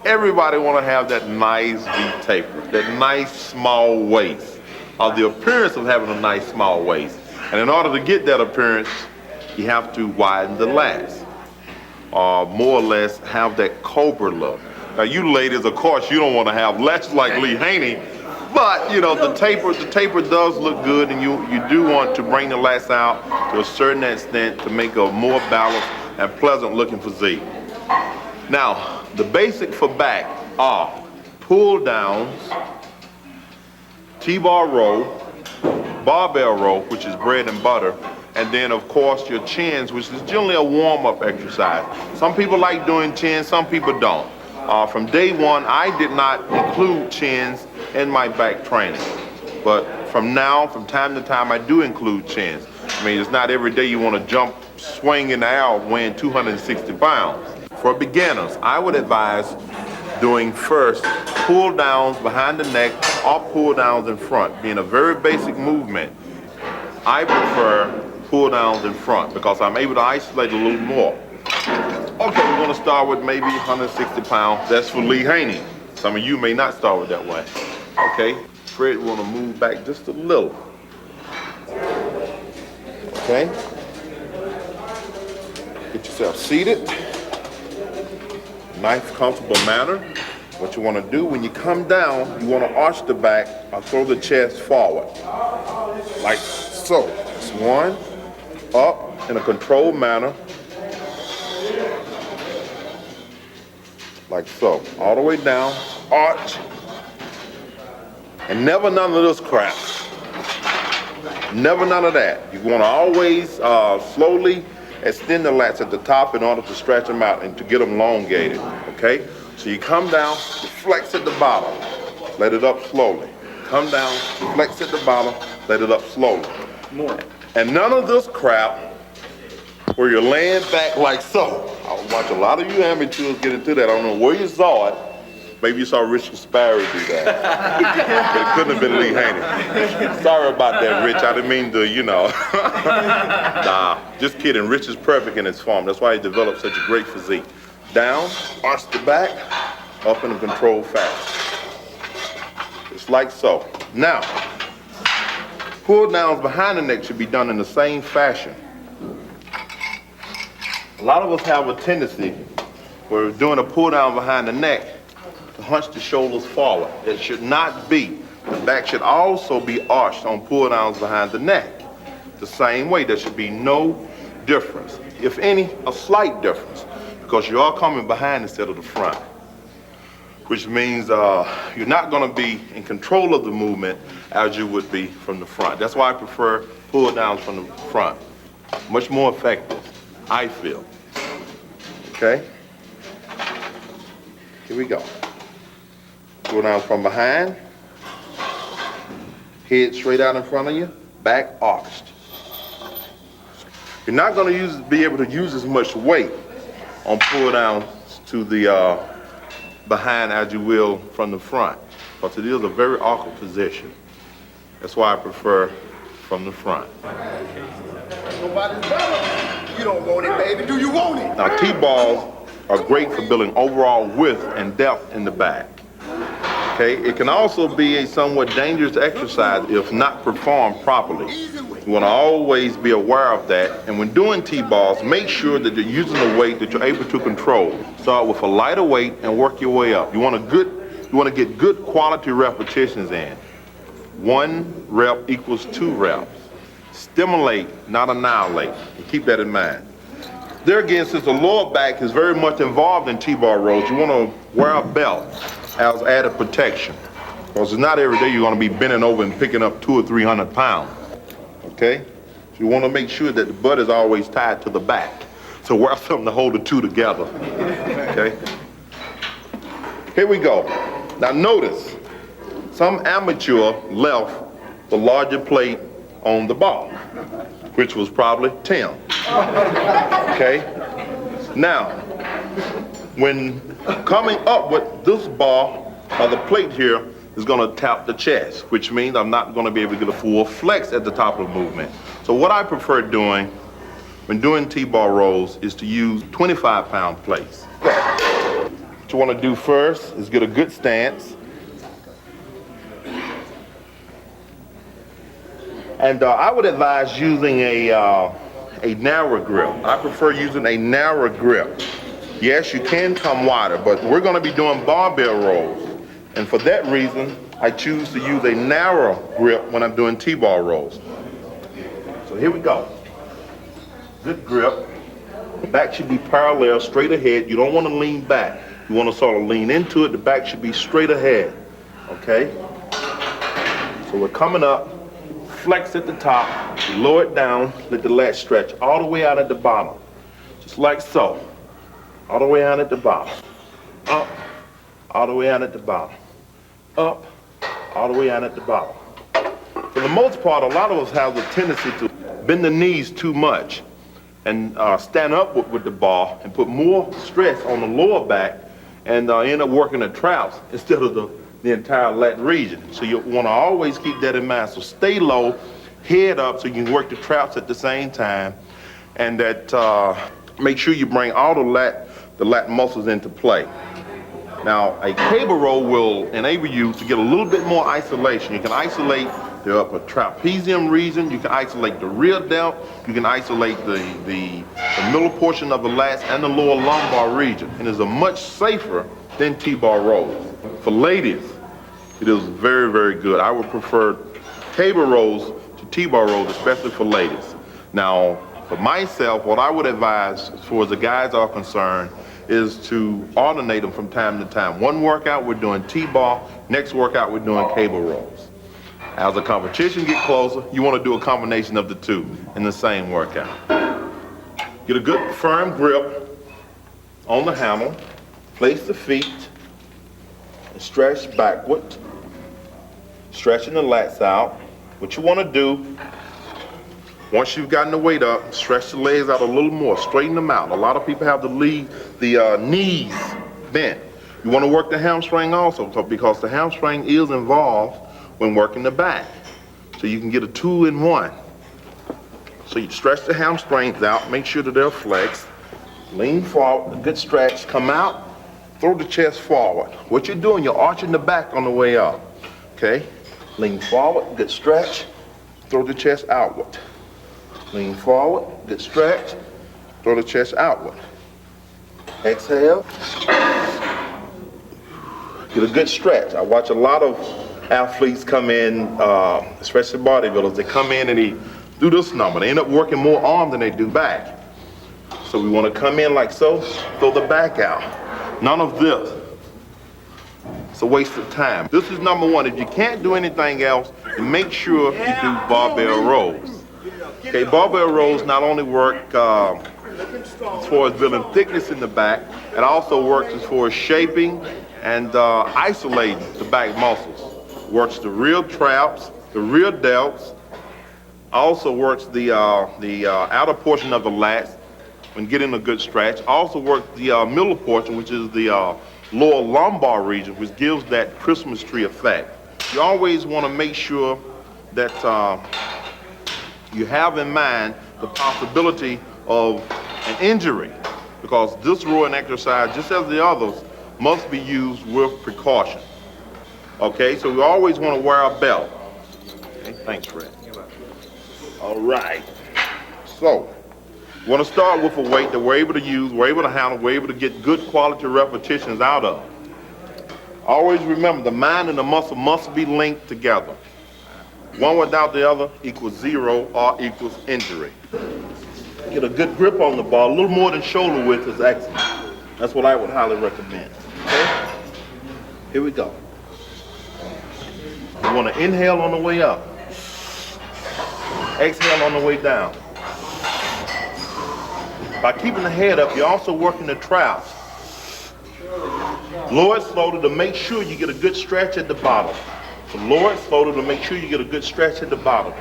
Everybody want to have that nice V taper, that nice small waist, or the appearance of having a nice small waist. And in order to get that appearance, you have to widen the lats, or more or less have that cobra look. Now you ladies, of course, you don't want to have lats like Lee Haney, but you know, the taper does look good, and you do want to bring the lats out to a certain extent to make a more balanced and pleasant looking physique. Now, the basic for back are pull downs, T-bar row, barbell row, which is bread and butter, and then of course your chins, which is generally a warm-up exercise. Some people like doing chins, some people don't. From day one, I did not include chins in my back training. But from time to time, I do include chins. I mean, it's not every day you want to jump, swing in the air weighing 260 pounds. For beginners, I would advise doing first pull downs behind the neck or pull downs in front. Being a very basic movement, I prefer pull downs in front because I'm able to isolate a little more. Okay, we're gonna start with maybe 160 pounds. That's for Lee Haney. Some of you may not start with that way. Okay, Fred, we wanna move back just a little. Okay, get yourself seated. Nice, comfortable manner. What you wanna do when you come down, you wanna arch the back or throw the chest forward. Like so. That's one, up in a controlled manner. Like so, all the way down, arch, and never none of this crap. Never none of that. You want to always slowly extend the lats at the top in order to stretch them out and to get them elongated, okay? So you come down, you flex at the bottom, let it up slowly. Come down, flex at the bottom, let it up slowly. More. And none of this crap where you're laying back like so. I watch a lot of you amateurs get into that. I don't know where you saw it. Maybe you saw Richard Sparrow do that. But it couldn't have been Lee Haney. Sorry about that, Rich. I didn't mean to, you know. Nah, just kidding. Rich is perfect in his form. That's why he developed such a great physique. Down, arch the back, up in a controlled fashion. It's like so. Now, pull downs behind the neck should be done in the same fashion. A lot of us have a tendency, when we're doing a pull down behind the neck, to hunch the shoulders forward. It should not be. The back should also be arched on pull downs behind the neck. The same way, there should be no difference. If any, a slight difference, because you are coming behind instead of the front, which means you're not gonna be in control of the movement as you would be from the front. That's why I prefer pull downs from the front. Much more effective, I feel. Okay? Here we go. Pull down from behind. Head straight out in front of you. Back arched. You're not going to be able to use as much weight on pull downs to the behind as you will from the front, because it is a very awkward position. That's why I prefer from the front. Nobody's better. You don't want it, baby. Do you want it? Now, T-balls are great for building overall width and depth in the back. Okay, it can also be a somewhat dangerous exercise if not performed properly. You want to always be aware of that, and when doing T-balls, make sure that you're using a weight that you're able to control. Start with a lighter weight and work your way up. You want to get good quality repetitions in. 1 rep equals 2 reps. Stimulate, not annihilate. And keep that in mind. There again, since the lower back is very much involved in T-bar rows, you want to wear a belt as added protection. Because it's not every day you're going to be bending over and picking up 200 or 300 pounds. Okay? So you want to make sure that the butt is always tied to the back. So wear something to hold the two together. Okay? Here we go. Now notice, some amateur left the larger plate on the bar, which was probably Tim. Okay? Now, when coming up with this bar, the plate here is gonna tap the chest, which means I'm not gonna be able to get a full flex at the top of the movement. So what I prefer doing when doing T-bar rolls is to use 25-pound plates. What you want to do first is get a good stance. And I would advise using a narrow grip. I prefer using a narrow grip. Yes, you can come wider, but we're going to be doing barbell rolls. And for that reason, I choose to use a narrow grip when I'm doing T-bar rolls. So here we go. Good grip. The back should be parallel, straight ahead. You don't want to lean back. You want to sort of lean into it. The back should be straight ahead. Okay? So we're coming up. Flex at the top, lower it down, let the lat stretch all the way out at the bottom. Just like so. All the way out at the bottom. Up, all the way out at the bottom. Up, all the way out at the bottom. For the most part, a lot of us have the tendency to bend the knees too much and stand up with the bar and put more stress on the lower back and end up working the traps instead of the entire lat region. So you want to always keep that in mind. So stay low, head up so you can work the traps at the same time, and that make sure you bring all the lat muscles into play. Now, a cable roll will enable you to get a little bit more isolation. You can isolate the upper trapezium region, you can isolate the rear delt, you can isolate the middle portion of the lats and the lower lumbar region, and is a much safer than T-bar rolls. For ladies, it is very, very good. I would prefer cable rolls to T-bar rolls, especially for ladies. Now, for myself, what I would advise, as far as the guys are concerned, is to alternate them from time to time. One workout we're doing T-bar, next workout we're doing cable rolls. As the competition gets closer, you want to do a combination of the two in the same workout. Get a good firm grip on the hammer, place the feet, and stretch backward, stretching the lats out. What you want to do, once you've gotten the weight up, stretch the legs out a little more, straighten them out. A lot of people have the knees bent. You want to work the hamstring also, because the hamstring is involved when working the back. So you can get a 2-in-1. So you stretch the hamstrings out, make sure that they're flexed, lean forward, a good stretch, come out, throw the chest forward. What you're doing, you're arching the back on the way up, okay? Lean forward, good stretch, throw the chest outward. Lean forward, good stretch, throw the chest outward. Exhale. Get a good stretch. I watch a lot of athletes come in, especially bodybuilders, they come in and they do this number. They end up working more arm than they do back. So we want to come in like so, throw the back out. None of this. It's a waste of time. This is number one. If you can't do anything else, then make sure you do barbell rolls. Okay, barbell rolls not only work as far as building thickness in the back, it also works as far as shaping and isolating the back muscles. Works the rear traps, the rear delts, also works the outer portion of the lats when getting a good stretch. Also works the middle portion, which is the lower lumbar region, which gives that Christmas tree effect. You always want to make sure that you have in mind the possibility of an injury, because this rowing exercise, just as the others, must be used with precaution. Okay, so we always want to wear a belt. Okay, thanks, Fred. All right. So, we want to start with a weight that we're able to use, we're able to handle, we're able to get good quality repetitions out of. Always remember, the mind and the muscle must be linked together. One without the other equals zero or equals injury. Get a good grip on the ball, a little more than shoulder width is excellent. That's what I would highly recommend. Okay? Here we go. You want to inhale on the way up. Exhale on the way down. By keeping the head up, you're also working the traps. Lower it slowly to make sure you get a good stretch at the bottom. So lower it slowly to make sure you get a good stretch at the bottom.